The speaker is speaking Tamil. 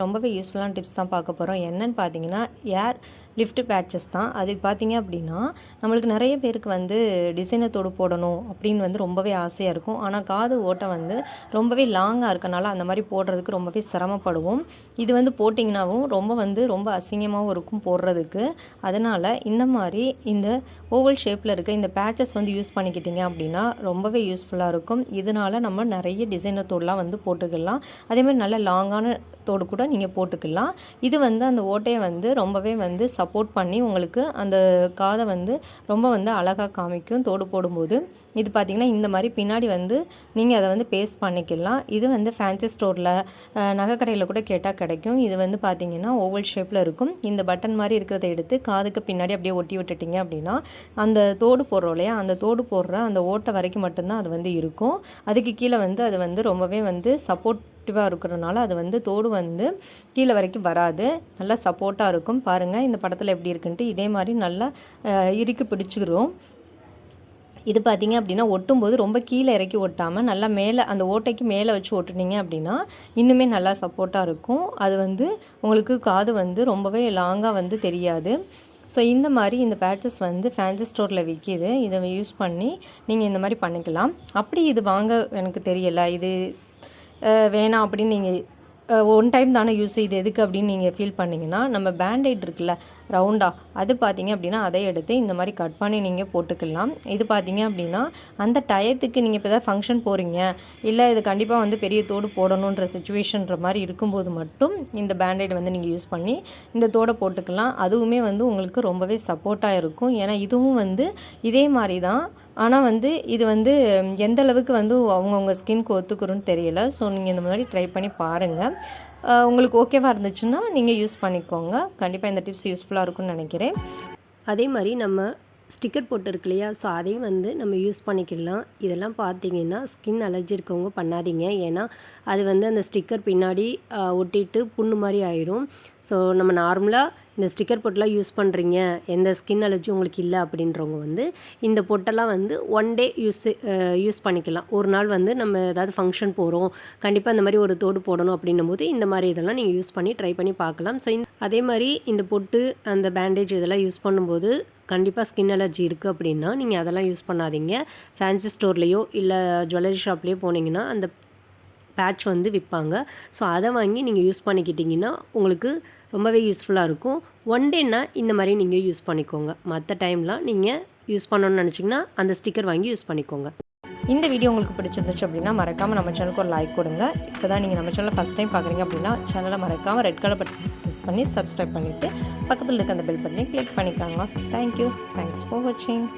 ரொம்பவே யூஸ்ஃபுல்லான டிப்ஸ் தான் பார்க்க போகிறோம். என்னன்னு பார்த்தீங்கன்னா ஏர் லிஃப்ட் பேட்சஸ் தான். அது பார்த்தீங்க அப்படின்னா நம்மளுக்கு நிறைய பேருக்கு வந்து டிசைனர் தோடு போடணும் அப்படின்னு வந்து ரொம்பவே ஆசையாக இருக்கும். ஆனால் காது ஓட்டை வந்து ரொம்பவே லாங்காக இருக்கனால அந்த மாதிரி போடுறதுக்கு ரொம்பவே சிரமப்படுவோம். இது வந்து போட்டிங்கனாவும் ரொம்ப அசிங்கமாகவும் இருக்கும் போடுறதுக்கு. அதனால் இந்த மாதிரி இந்த ஓவல் ஷேப்பில் இருக்க இந்த பேட்சஸ் வந்து யூஸ் பண்ணிக்கிட்டிங்க அப்படின்னா ரொம்பவே யூஸ்ஃபுல்லாக இருக்கும். இதனால் நம்ம நிறைய டிசைனர் தோடுலாம் வந்து போட்டுக்கலாம். அதேமாதிரி நல்ல லாங்கான தோடு கூட நீங்கள் போட்டுக்கலாம். இது வந்து அந்த ஓட்டையை வந்து ரொம்பவே வந்து சப்போர்ட் பண்ணி உங்களுக்கு அந்த காதை வந்து ரொம்ப வந்து அழகாக காமிக்கும் தோடு போடும்போது. இது பார்த்திங்கன்னா இந்த மாதிரி பின்னாடி வந்து நீங்கள் அதை வந்து பேஸ்ட் பண்ணிக்கலாம். இது வந்து ஃபேன்சி ஸ்டோரில் நகைக்கடையில் கூட கேட்டால் கிடைக்கும். இது வந்து பார்த்திங்கன்னா ஓவல் ஷேப்பில் இருக்கும். இந்த பட்டன் மாதிரி இருக்கிறத எடுத்து காதுக்கு பின்னாடி அப்படியே ஒட்டி விட்டுட்டிங்க அப்படின்னா அந்த தோடு போடுறோம் இல்லையா, அந்த தோடு போடுற அந்த ஓட்டை வரைக்கும் மட்டும்தான் அது வந்து இருக்கும். அதுக்கு கீழே வந்து அது வந்து ரொம்பவே வந்து சப்போர்ட்டிவாக இருக்கிறதுனால அது வந்து தோடு வந்து கீழே வரைக்கும் வராது, நல்லா சப்போர்ட்டாக இருக்கும். பாருங்கள் இந்த படத்தில் எப்படி இருக்குன்ட்டு. இதே மாதிரி நல்லா இறுக்கி பிடிச்சிக்கிறோம். இது பார்த்திங்க அப்படின்னா ஒட்டும்போது ரொம்ப கீழே இறக்கி ஒட்டாமல் நல்லா மேலே அந்த ஓட்டைக்கு மேலே வச்சு ஒட்டுனீங்க அப்படின்னா இன்னுமே நல்லா சப்போர்ட்டாக இருக்கும். அது வந்து உங்களுக்கு காது வந்து ரொம்பவே லாங்காக வந்து தெரியாது. ஸோ இந்த மாதிரி இந்த பேட்சஸ் வந்து ஃபேன்சி ஸ்டோரில் விற்கிது. இதை யூஸ் பண்ணி நீங்கள் இந்த மாதிரி பண்ணிக்கலாம். அப்படி இது வாங்க எனக்கு தெரியலை, இது வேணாம் அப்படின்னு நீங்கள் ஒன் டைம் தானே யூஸ், இது எதுக்கு அப்படின்னு நீங்கள் ஃபீல் பண்ணிங்கன்னா நம்ம பேண்டைட் இருக்குல்ல ரவுண்டாக, அது பார்த்தீங்க அப்படின்னா அதை எடுத்து இந்த மாதிரி கட் பண்ணி நீங்கள் போட்டுக்கலாம். இது பார்த்தீங்க அப்படின்னா அந்த டயத்துக்கு நீங்கள் இப்போ ஏதாவது ஃபங்க்ஷன் போகிறீங்க, இல்லை இது கண்டிப்பாக வந்து பெரிய தோடு போடணுன்ற சுச்சுவேஷன்ற மாதிரி இருக்கும்போது மட்டும் இந்த பேண்டைட் வந்து நீங்கள் யூஸ் பண்ணி இந்த தோடை போட்டுக்கலாம். அதுவுமே வந்து உங்களுக்கு ரொம்பவே சப்போர்ட்டாக இருக்கும். ஏன்னா இதுவும் வந்து இதே மாதிரி தான், ஆனால் வந்து இது வந்து எந்த அளவுக்கு வந்து அவங்கவுங்க ஸ்கின்க்கு ஒத்துக்குறோன்னு தெரியல. ஸோ நீங்கள் இந்த மாதிரி ட்ரை பண்ணி பாருங்கள். உங்களுக்கு ஓகேவாக இருந்துச்சுன்னா நீங்கள் யூஸ் பண்ணிக்கோங்க. கண்டிப்பாக இந்த டிப்ஸ் யூஸ்ஃபுல்லாக இருக்கும்னு நினைக்கிறேன். அதே மாதிரி நம்ம ஸ்டிக்கர் போட்டு இருக்கு இல்லையா, ஸோ அதையும் வந்து நம்ம யூஸ் பண்ணிக்கலாம். இதெல்லாம் பார்த்தீங்கன்னா ஸ்கின் அலர்ஜி இருக்கவங்க பண்ணாதீங்க. ஏன்னா அது வந்து அந்த ஸ்டிக்கர் பின்னாடி ஒட்டிட்டு புண்ணு மாதிரி ஆயிரும். ஸோ நம்ம நார்மலாக இந்த ஸ்டிக்கர் பொட்டெல்லாம் யூஸ் பண்ணுறீங்க, எந்த ஸ்கின் அலர்ஜி உங்களுக்கு இல்லை அப்படின்றவங்க வந்து இந்த பொட்டெல்லாம் வந்து ஒன் டே யூஸ் பண்ணிக்கலாம். ஒரு நாள் வந்து நம்ம ஏதாவது ஃபங்க்ஷன் போகிறோம், கண்டிப்பாக இந்த மாதிரி ஒரு தோடு போடணும் அப்படின்னும் போது இந்த மாதிரி இதெல்லாம் நீங்கள் யூஸ் பண்ணி ட்ரை பண்ணி பார்க்கலாம். ஸோ அதே மாதிரி இந்த பொட்டு அந்த பேண்டேஜ் இதெல்லாம் யூஸ் பண்ணும்போது கண்டிப்பாக ஸ்கின் அலர்ஜி இருக்குது அப்படின்னா நீங்கள் அதெல்லாம் யூஸ் பண்ணாதீங்க. ஃபேன்சி ஸ்டோர்லேயோ இல்லை ஜுவல்லரி ஷாப்லேயோ போனீங்கன்னா அந்த பேட்ச் வந்து விற்பாங்க. ஸோ அதை வாங்கி நீங்கள் யூஸ் பண்ணிக்கிட்டிங்கன்னா உங்களுக்கு ரொம்பவே யூஸ்ஃபுல்லாக இருக்கும். ஒன் டேன்னா இந்த மாதிரி நீங்கள் யூஸ் பண்ணிக்கோங்க. மற்ற டைம்லாம் நீங்கள் யூஸ் பண்ணணும்னு நினச்சிங்கன்னா அந்த ஸ்டிக்கர் வாங்கி யூஸ் பண்ணிக்கோங்க. இந்த வீடியோ உங்களுக்கு பிடிச்சிருந்துச்சு அப்படின்னா மறக்காமல் நம்ம சேனலுக்கு ஒரு லைக் கொடுங்க. இப்போ தான் நீங்கள் நம்ம சேனலை ஃபஸ்ட் டைம் பார்க்குறீங்க அப்படின்னா சேனலை மறக்காமல் ரெட் கலர் பட்டன் ப்ரெஸ் பண்ணி சப்ஸ்கிரைப் பண்ணிவிட்டு பக்கத்தில் இருக்க அந்த பெல் பட்டனை கிளிக் பண்ணிக்காங்க. தேங்க்யூ. தேங்க்ஸ் ஃபார் வாட்சிங்.